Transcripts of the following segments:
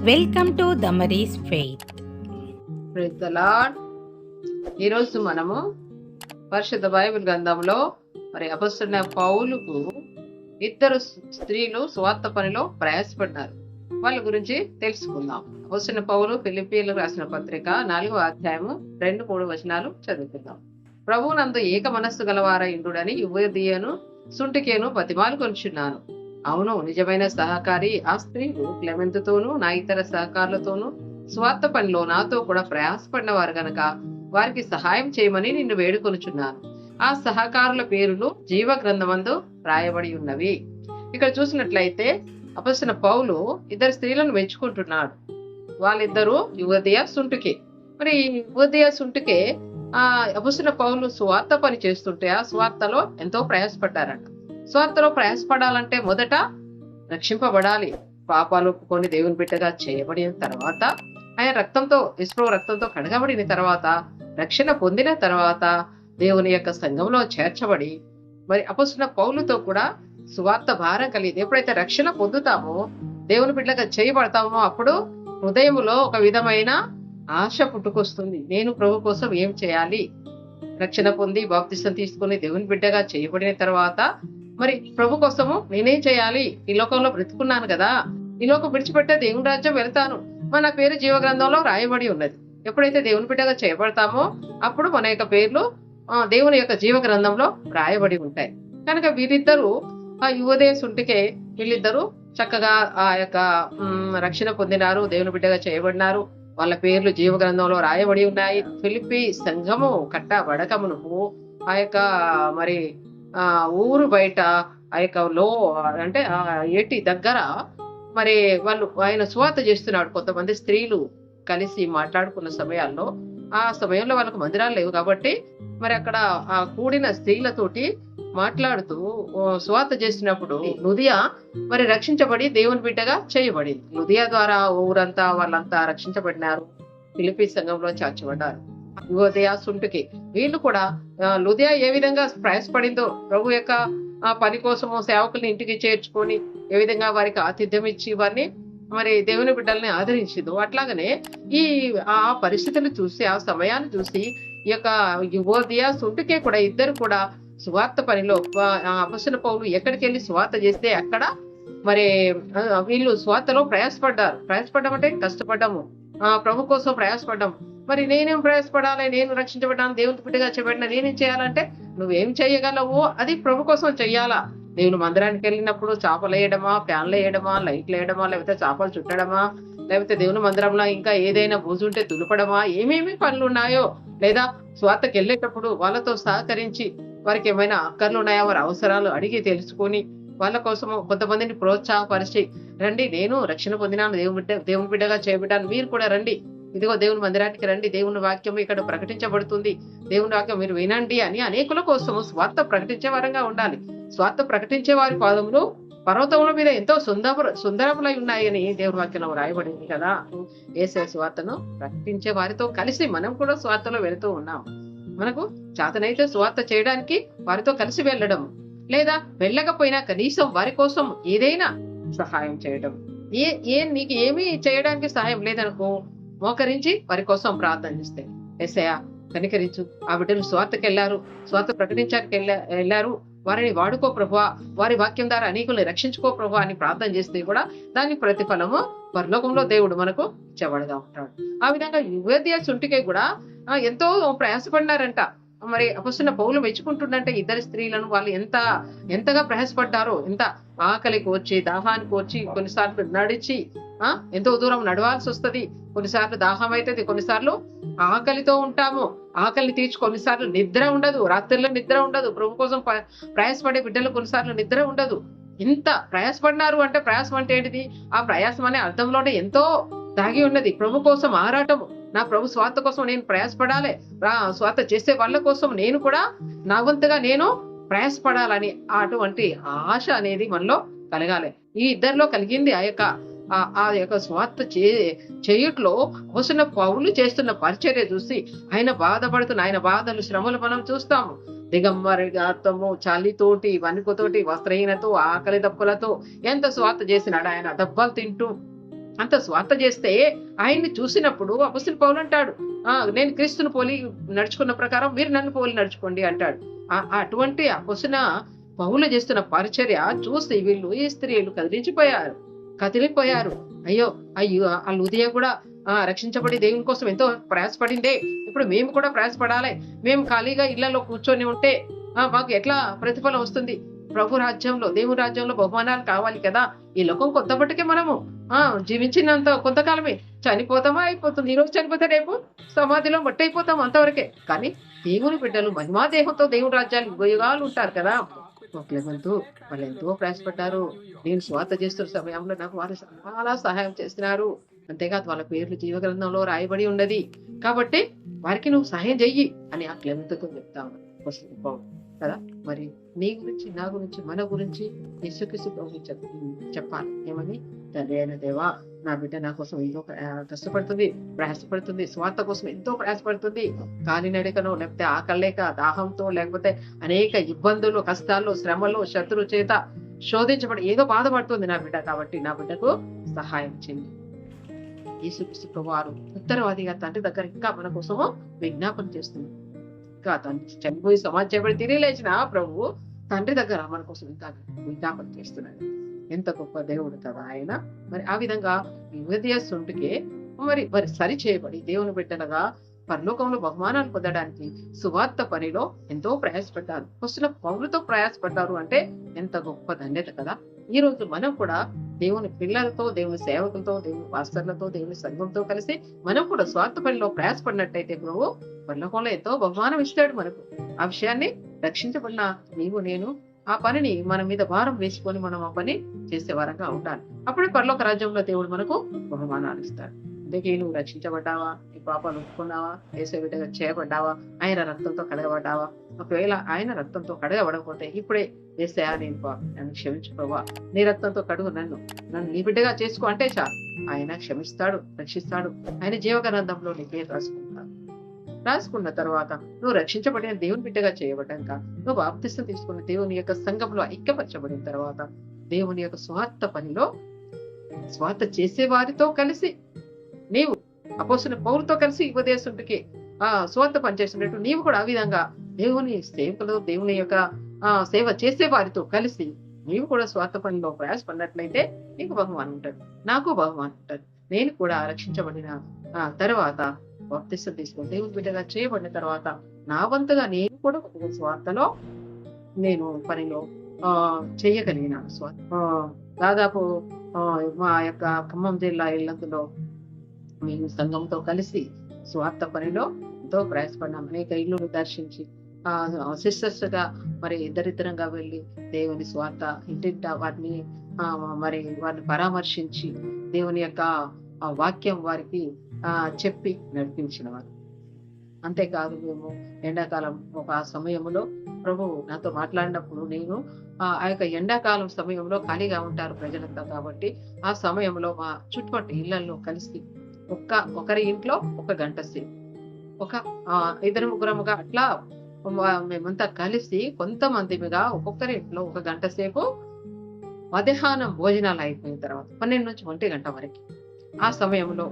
Welcome to Damaris Faith. Praise the Lord. ఈరోజు మనము పరిశుద్ధ బైబిల్ గ్రంథంలో అపొస్తలుడైన పౌలుకు ఇద్దరు స్త్రీలు స్వార్థ పనిలో ప్రయాసపడ్డారు. వాళ్ళ గురించి తెలుసుకుందాం. అపొస్తలుడైన పౌలు ఫిలిప్పీయులకు రాసిన పత్రిక 4వ అధ్యాయము 2-3 వచనాలు చదువుకుందాం. ప్రభువునందు ఏక మనస్సు గలవార ఇండుడని యువదియను సుంటికేను బతిమాలు కొనుచున్నాను. అవును, నిజమైన సహకారి ఆ స్త్రీలు క్లెమెంతుతోనూ నా ఇతర సహకారులతోనూ స్వార్థ పనిలో నాతో కూడా ప్రయాసపడినవారు గనక వారికి సహాయం చేయమని నిన్ను వేడుకొనుచున్నాను. ఆ సహకారుల పేరులు జీవ గ్రంథమందు రాయబడి ఉన్నవి. ఇక్కడ చూసినట్లయితే అపొస్తలుడైన పౌలు ఇద్దరు స్త్రీలను మెచ్చుకుంటున్నాడు. వాళ్ళిద్దరూ యువదియ సుంటుకే. మరి యువదియ సుంటుకే అపొస్తలుడైన పౌలు స్వార్థ పని చేస్తుంటే ఆ స్వార్థలో ఎంతో ప్రయాసపడ్డారంట. స్వార్థలో ప్రయాసపడాలంటే మొదట రక్షింపబడాలి. పాపాలు ఒప్పుకొని దేవుని బిడ్డగా చేయబడిన తర్వాత, ఆయన రక్తంతో యేసు రక్తంతో కడగబడిన తర్వాత, రక్షణ పొందిన తర్వాత దేవుని యొక్క సంఘంలో చేర్చబడి మరి అపొస్తలుడైన పౌలుతో కూడా సువార్త భారం కలిగింది. ఎప్పుడైతే రక్షణ పొందుతామో, దేవుని బిడ్డగా చేయబడతామో, అప్పుడు హృదయంలో ఒక విధమైన ఆశ పుట్టుకొస్తుంది. నేను ప్రభు కోసం ఏం చేయాలి? రక్షణ పొంది బాప్తిసం తీసుకుని దేవుని బిడ్డగా చేయబడిన తర్వాత మరి ప్రభు కోసము నేనేం చేయాలి? ఈ లోకంలో బ్రతుకున్నాను కదా, ఈ లోకం విడిచిపెట్టే దేవుని రాజ్యం వెళ్తాను. మన పేరు జీవ గ్రంథంలో రాయబడి ఉన్నది. ఎప్పుడైతే దేవుని బిడ్డగా చేయబడతామో అప్పుడు మన యొక్క పేర్లు దేవుని యొక్క జీవ గ్రంథంలో రాయబడి ఉంటాయి. కనుక వీరిద్దరూ ఆ యువదేశ ఉంటికే వీళ్ళిద్దరూ చక్కగా ఆ యొక్క రక్షణ పొందినారు, దేవుని బిడ్డగా చేయబడినారు. వాళ్ళ పేర్లు జీవ గ్రంథంలో రాయబడి ఉన్నాయి. ఫిలిప్పీ సంఘము కట్టబడకమును ఆ యొక్క మరి ఊరు బయట ఆ యొక్క అంటే ఆ ఏటి దగ్గర మరి వాళ్ళు ఆయన సువార్త చేస్తున్నాడు. కొంతమంది స్త్రీలు కలిసి మాట్లాడుకున్న సమయాల్లో, ఆ సమయంలో వాళ్ళకు మందిరాలు లేవు కాబట్టి మరి అక్కడ ఆ కూడిన స్త్రీలతోటి మాట్లాడుతూ సువార్త చేసినప్పుడు లుదియా మరి రక్షించబడి దేవుని బిడ్డగా చేయబడింది. లుదియా ద్వారా ఊరంతా వాళ్ళంతా రక్షించబడినారు, ఫిలిప్పీ సంఘంలో చేర్చబడ్డారు. యువదయ సుంటుకి వీళ్ళు కూడా లుదియా ఏ విధంగా ప్రయాసపడిందో ప్రభు యొక్క పని కోసము సేవకుల్ని ఇంటికి చేర్చుకొని ఏ విధంగా వారికి ఆతిథ్యం ఇచ్చి వారిని మరి దేవుని బిడ్డల్ని ఆదరించిందో, అట్లాగనే ఆ పరిస్థితిని చూసి, ఆ సమయాన్ని చూసి ఈ యొక్క యువదయ సుంటుకే కూడా ఇద్దరు కూడా సువార్త పనిలో అపొస్తలుడైన పౌలు ఎక్కడికి వెళ్ళి సువార్త చేస్తే అక్కడ మరి వీళ్ళు స్వార్థలో ప్రయాసపడ్డారు. ప్రయాసపడ్డం అంటే కష్టపడ్డాము, ప్రభు కోసం ప్రయాసపడ్డాము. మరి నేనేం ప్రయాసపడాలి? నేను రక్షించబడ్డాను, దేవుని బిడ్డగా చేయబడిన నేనేం చేయాలంటే, నువ్వేం చేయగలవో అది ప్రభు కోసం చెయ్యాలా. దేవుని మందిరానికి వెళ్ళినప్పుడు చేపలు వేయడమా, ఫ్యాన్లు వేయడమా, లైట్లు వేయడమా, లేకపోతే చేపలు చుట్టడమా, లేకపోతే దేవుని మందిరంలో ఇంకా ఏదైనా బూజు ఉంటే దులపడమా, ఏమేమి పనులు ఉన్నాయో, లేదా స్వార్థకి వెళ్ళేటప్పుడు వాళ్ళతో సహకరించి వారికి ఏమైనా అక్కర్లు ఉన్నాయా, వారి అవసరాలు అడిగి తెలుసుకొని వాళ్ళ కోసము కొంతమందిని ప్రోత్సాహపరిచి, రండి నేను రక్షణ పొందినాను, దేవుని బిడ్డగా చేయబడ్డాను, మీరు కూడా రండి, ఇదిగో దేవుని మందిరానికి రండి, దేవుని వాక్యం ఇక్కడ ప్రకటించబడుతుంది, దేవుని వాక్యం మీరు వినండి అని అనేకుల కోసము స్వార్థ ప్రకటించే వారంగా ఉండాలి. స్వార్థ ప్రకటించే వారి పాదములు పర్వతముల మీద ఎంతో సుందరములై ఉన్నాయని దేవుని వాక్యంలో రాయబడింది కదా. యేసు స్వార్థను ప్రకటించే వారితో కలిసి మనం కూడా స్వార్థలో వెళుతూ ఉన్నాం. మనకు చేతనైతే స్వార్థ చేయడానికి వారితో కలిసి వెళ్ళడం, లేదా వెళ్ళకపోయినా కనీసం వారి కోసం ఏదైనా సహాయం చేయడం. నీకు ఏమీ చేయడానికి సహాయం లేదనుకో, మోకరించి వారి కోసం ప్రార్థన చేస్తే, యేసయ్యా కనికరించు, ఆ బిడ్డలు స్వార్థకి వెళ్ళారు, స్వార్థ ప్రకటించడానికి వెళ్ళారు, వారిని వాడుకో ప్రభువా, వారి వాక్యం ద్వారా అనేకుల్ని రక్షించుకో ప్రభువా అని ప్రార్థన చేస్తే కూడా దాని ప్రతిఫలము పరలోకంలో దేవుడు మనకు ఇచ్చేవాడుగా ఉంటాడు. ఆ విధంగా యువదియ సుంటికే కూడా ఎంతో ప్రయాసపడినారంట. మరి అపొస్తలుడైన పౌలు మెచ్చుకుంటుండంటే ఇద్దరు స్త్రీలను వాళ్ళు ఎంతగా ప్రయాసపడ్డారో, ఎంత ఆకలికి వచ్చి దాహానికి వచ్చి కొన్నిసార్లు నడిచి ఎంతో దూరం నడవాల్సి వస్తుంది, కొన్నిసార్లు దాహం అవుతుంది, కొన్నిసార్లు ఆకలితో ఉంటాము, ఆకలిని తీర్చు, కొన్నిసార్లు నిద్ర ఉండదు, రాత్రిలో నిద్ర ఉండదు. ప్రభు కోసం ప్రయాసపడే బిడ్డలు కొన్నిసార్లు నిద్ర ఉండదు. ఇంత ప్రయాసపడినారు అంటే, ప్రయాసం అంటే ఏంటిది? ఆ ప్రయాసం అనే అర్థంలోనే ఎంతో దాగి ఉన్నది. ప్రభు కోసం ఆరాటము, నా ప్రభు స్వార్థ కోసం నేను ప్రయాసపడాలి, స్వార్థ చేసే వాళ్ళ కోసం నేను కూడా నా వంతుగా నేను ప్రయాసపడాలని అటువంటి ఆశ అనేది మనలో కలగాలి. ఈ ఇద్దరిలో కలిగింది ఆ యొక్క స్వార్థ చేయుట్లో అపొస్తలుడైన పౌలు చేస్తున్న పరిచర్య చూసి ఆయన బాధపడుతున్న ఆయన బాధలు, శ్రమలు మనం చూస్తాము. దిగంబరిగాత్వము, చలితోటి, వణుకుతోటి, వస్త్రహీనతో, ఆకలి దప్పులతో ఎంత స్వార్థ చేసినాడు ఆయన. దెబ్బలు తింటూ అంత స్వార్థ చేస్తే ఆయన్ని చూసినప్పుడు అపొస్తలుడు పౌలు అంటాడు, నేను క్రీస్తుని పోలి నడుచుకున్న ప్రకారం మీరు నన్ను పోలి నడుచుకోండి అంటాడు. అటువంటి అపొస్తలుడైన పౌలు చేస్తున్న పరిచర్య చూసి వీళ్ళు ఈ స్త్రీలు కదిలిపోయారు. అయ్యో అయ్యో వాళ్ళ ఉదయం కూడా రక్షించబడి దేవుని కోసం ఎంతో ప్రయాసపడిందే, ఇప్పుడు మేము కూడా ప్రయాసపడాలి. మేము ఖాళీగా ఇళ్లలో కూర్చొని ఉంటే మాకు ఎట్లా ప్రతిఫలం వస్తుంది? ప్రభు రాజ్యంలో, దేవుని రాజ్యంలో బహుమానాలు కావాలి కదా. ఈ లోకం కొత్తపటికే మనము జీవించినంత కొంతకాలమే, చనిపోతామా అయిపోతుంది. ఈ రోజు చనిపోతే రేపు సమాధిలో మట్టి అయిపోతాం, అంతవరకే. కానీ దేవుని బిడ్డలు మహిమా దేహంతో దేవుని రాజ్యాలు యుగాలు ఉంటారు కదా. క్లెమెంతు వాళ్ళు ఎంతో ప్రయాసపడ్డారు. నేను స్వార్థ చేస్తున్న సమయంలో నాకు వారు చాలా సహాయం చేస్తున్నారు. అంతేకాదు వాళ్ళ పేర్లు జీవ గ్రంథంలో రాయబడి ఉన్నది కాబట్టి వారికి నువ్వు సహాయం చెయ్యి అని ఆ క్లెమెంతుతో చెప్తాను కదా. మరి నీ గురించి, నా గురించి, మన గురించి యేసుక్రీస్తు ప్రభువు చెప్పాలి. ఏమని? తండ్రి అయిన దేవా, నా బిడ్డ నా కోసం ఎంతో కష్టపడుతుంది, ప్రయాసపడుతుంది, స్వార్థ కోసం ఎంతో ప్రయాసపడుతుంది. కాలినడకనో, లేకపోతే ఆకలేక, దాహంతో, లేకపోతే అనేక ఇబ్బందులు, కష్టాల్లో, శ్రమలో, శత్రు చేత శోధించబడి ఏదో బాధపడుతుంది నా బిడ్డ. కాబట్టి నా బిడ్డకు సహాయం చేయండి. యేసుక్రీస్తు ప్రభువారు ఉత్తరవాదిగా తండ్రి దగ్గర ఇంకా మన కోసము విజ్ఞాపన చేస్తుంది. ఇంకా తండ్రి చనిపోయి సమాధి చేయబడి తిరిగి లేచిన ప్రభు తండ్రి దగ్గర మన కోసం ఇంకా విజ్ఞాపన చేస్తున్నాడు. ఎంత గొప్ప దేవుడు కదా ఆయన. మరి ఆ విధంగా యువదేశుడికే మరి సరి చేయబడి దేవుని బిడ్డలుగా పరలోకంలో బహుమానాలు పొందడానికి సువార్త పనిలో ఎంతో ప్రయాసపడ్డారు. అపొస్తలుడైన పౌలుతో ప్రయాసపడ్డారు అంటే ఎంత గొప్ప ధన్యత కదా. ఈ రోజు మనం కూడా దేవుని పిల్లలతో, దేవుని సేవకులతో, దేవుని పాస్టర్లతో, దేవుని సంఘంతో కలిసి మనం కూడా స్వార్థ పనిలో ప్రయాసపడినట్టయితే ప్రభు పరలోకంలో ఎంతో బహుమానం ఇస్తాడు మనకు. ఆ విషయాన్ని రక్షించబడిన నీవు నేను ఆ పనిని మన మీద భారం వేసుకొని మనం ఆ పని చేసే వారంగా ఉండాలి. అప్పుడే పరలోక రాజ్యంలో దేవుడు మనకు బహుమానాలు ఇస్తాడు. అందుకే నువ్వు రక్షించబడ్డావా, నీ పాపాలు ఒప్పుకున్నావా, యేసు బిడ్డగా చేయబడ్డావా, ఆయన రక్తంతో కడగబడ్డావా? ఒకవేళ ఆయన రక్తంతో కడగబడకపోతే ఇప్పుడే యేసయ్యా నన్ను క్షమించు ప్రభా, నీ రక్తంతో కడుగు, నన్ను నీ బిడ్డగా చేసుకో అంటే చాలు. ఆయన క్షమిస్తాడు, రక్షిస్తాడు. ఆయన జీవగ్రంథంలో నీ పేరు రాసుకున్న తర్వాత నువ్వు రక్షించబడిన దేవుని బిడ్డగా చేయబడ్డాక, నువ్వు బాప్తిసం తీసుకున్న దేవుని యొక్క సంఘంలో ఐక్యపరచబడిన తర్వాత దేవుని యొక్క స్వార్థ పనిలో స్వార్థ చేసే వారితో కలిసి నీవు అపొస్తలుడైన పౌలుతో కలిసి ఉపదేశుడికి స్వార్థ పనిచేస్తున్నట్టు నీవు కూడా ఆ విధంగా దేవుని సేవకులు, దేవుని యొక్క సేవ చేసే వారితో కలిసి నీవు కూడా స్వార్థ పనిలో ప్రయాసపడినట్లయితే నీకు బహుమానం ఉంటుంది, నాకు బహుమానం ఉంటుంది. నేను కూడా రక్షించబడిన తర్వాత బాప్తిసం తీసుకుని దేవుని బిడ్డగా చేయబడిన తర్వాత నా వంతుగా నేను కూడా స్వార్థలో నేను పనిలో చేయగలిగినాను. దాదాపు మా యొక్క ఖమ్మం జిల్లా ఇల్లందులో మేము సంఘంతో కలిసి స్వార్థ పనిలో ఎంతో ప్రయాసపడినాం. అనేక ఇల్లును దర్శించి సిస్టర్స్ గా మరి ఇద్దరిద్దరంగా వెళ్ళి దేవుని స్వార్థ ఇంటింట వారిని పరామర్శించి దేవుని యొక్క వాక్యం వారికి చెప్పి నడిపించిన వారు. అంతేకాదు మేము ఎండాకాలం ఒక సమయంలో ప్రభు నాతో మాట్లాడినప్పుడు నేను ఆ యొక్క ఎండాకాలం సమయంలో ఖాళీగా ఉంటారు ప్రజలంతా కాబట్టి ఆ సమయంలో మా చుట్టుపక్కల ఇళ్లలో కలిసి ఒకరి ఇంట్లో 1 గంట సేపు, ఒక 2-3 అట్లా మేమంతా కలిసి కొంతమందిగా ఒక్కొక్కరి ఇంట్లో 1 గంట సేపు మధ్యాహ్నం భోజనాలు అయిపోయిన తర్వాత 12 నుంచి 1 గంట వరకు ఆ సమయంలో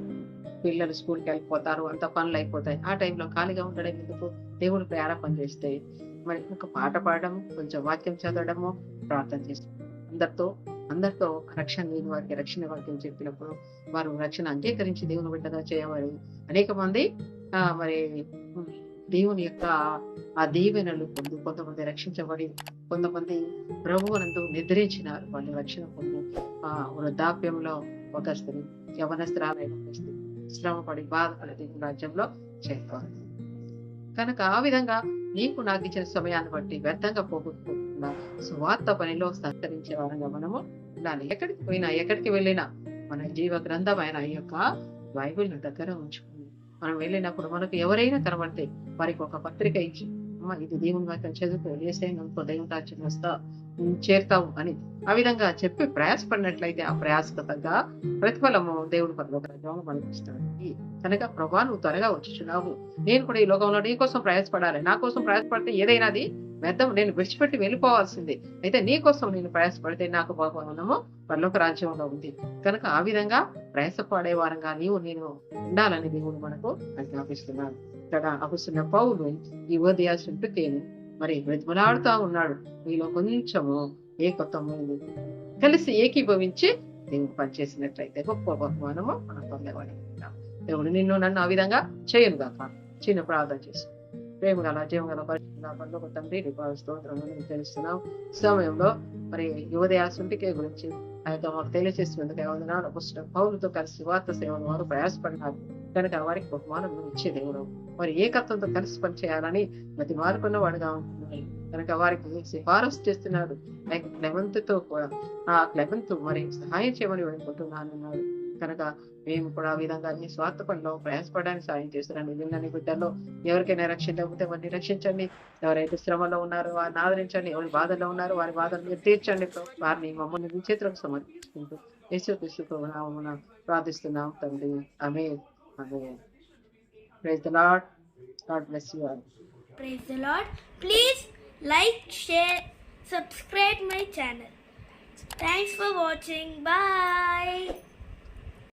పిల్లలు స్కూల్కి వెళ్ళిపోతారు, అంత పనులు అయిపోతాయి. ఆ టైంలో ఖాళీగా ఉండడం ఎందుకు? దేవుడు ప్రారంభం చేస్తే మరి ఒక పాట పాడడం, కొంచెం వాక్యం చదవడము, ప్రార్థన చేస్తాం. అందరితో రక్షణ లేని వారికి రక్షణ వాక్యం చెప్పినప్పుడు వారు రక్షణ అంగీకరించి దేవుని బిడ్డగా చేయవారు అనేక మంది మరి దేవుని యొక్క ఆ దీవెనలు పొంది కొంతమంది రక్షించబడి కొంతమంది ప్రభువునందు నిద్రించినారు. వాళ్ళు రక్షణ పొంది వృద్ధాప్యంలో ఒక స్త్రీ, యవనస్త్రాలైన స్త్రీ శ్రమపడి బాధపడి దేవుని రాజ్యంలో చేరుకోవాలి. కనుక ఆ విధంగా నీకు నాకు ఇచ్చిన సమయాన్ని బట్టి వ్యర్థంగా పోగొట్టుకోకుండా సువార్త పనిలో సహకరించే వారంగా మనము ఉండాలి. ఎక్కడికి వెళ్ళినా మన జీవ గ్రంథమైన ఈ యొక్క బైబిల్ దగ్గర ఉంచుకుని మనం వెళ్ళినప్పుడు మనకు ఎవరైనా కనబడితే వారికి ఒక పత్రిక ఇచ్చి, అమ్మ ఇది దేవుని వాక్యం చదువుకో, ఏసైనంతో దేవుని రాజ్యం వస్తా చేరుతావు అని ఆ విధంగా చెప్పి ప్రయాసపడినట్లయితే ఆ ప్రయాసకు తగ్గ ప్రతిఫలము దేవుడు పరలోక రాజ్యంలో మనకి ఇస్తాడు. కనుక ప్రభా నువ్వు త్వరగా వచ్చుచున్నావు, నేను కూడా ఈ లోకంలో నీ కోసం ప్రయాసపడాలి, నా కోసం ప్రయాసపడితే ఏదైనాది వ్యర్థం నేను విడిచిపెట్టి వెళ్ళిపోవాల్సిందే. అయితే నీ కోసం నేను ప్రయాసపడితే నాకు బహుమానము పరలోక రాజ్యంలో ఉంది. కనుక ఆ విధంగా ప్రయాసపడే వారంగా నీవు నేను ఉండాలని దేవుడు మనకు ఆజ్ఞాపిస్తున్నాడు. ఇక్కడ అపొస్తలుడైన పౌలు ఈ ఉదయ చుట్టుకేను మరి బ్రతిమలాడుతా ఉన్నాడు. మీలో కొంచెము ఏకత్వమైంది కలిసి ఏకీభవించి దేవుడు పనిచేసినట్లయితే గొప్ప బహుమానము మనం పొందేవాడు. దేవుడు నిన్ను నన్ను ఆ విధంగా చేయను గాక. చిన్న ప్రార్థన చేసి ప్రేమ గల జీవం గల పరిశుద్ధ పరలోక తండ్రి నీకు స్తోత్రములు తెలుస్తున్నాం. సమయంలో మరి యువదయ సుంటికే గురించి ఆ యొక్క మాకు తెలియజేసినందుకు వందనాలు. అపొస్తలుడైన పౌలుతో కలిసి వార్త సేవల వారు ప్రయాసపడినారు కనుక వారికి బహుమానం ఇచ్చే దేవుడు మరి ఏకత్వంతో కలిసి పనిచేయాలని ప్రతి మారుకున్న వాడుగా ఉంటున్నాడు కనుక వారికి సిఫారసు చేస్తున్నాడు. క్లెమెంత్తో కూడా ఆ క్లెమెంత్ మరి సహాయం చేయమని వేడుకుంటున్నాను అన్నాడు. కనుక మేము కూడా ఆ విధంగా నీ స్వార్థ పనిలో ప్రయాసపడడానికి సాయం చేస్తున్నాను. విన్నని బిడ్డల్లో ఎవరికైనా రక్షణ లేకపోతే వారిని రక్షించండి. ఎవరైతే శ్రమలో ఉన్నారో వారిని ఆదరించండి. ఎవరి బాధల్లో ఉన్నారో వారి బాధలు మీరు తీర్చండి. వారిని మమ్మల్ని మీ చేతులకు సమర్పించుకుంటూ యేసుక్రీస్తు నామమున ప్రార్థిస్తున్నాం తండ్రి. Amen. Amen. Praise the Lord. God bless you all. Praise the Lord. Please like, share, subscribe my channel. Thanks for watching. Bye.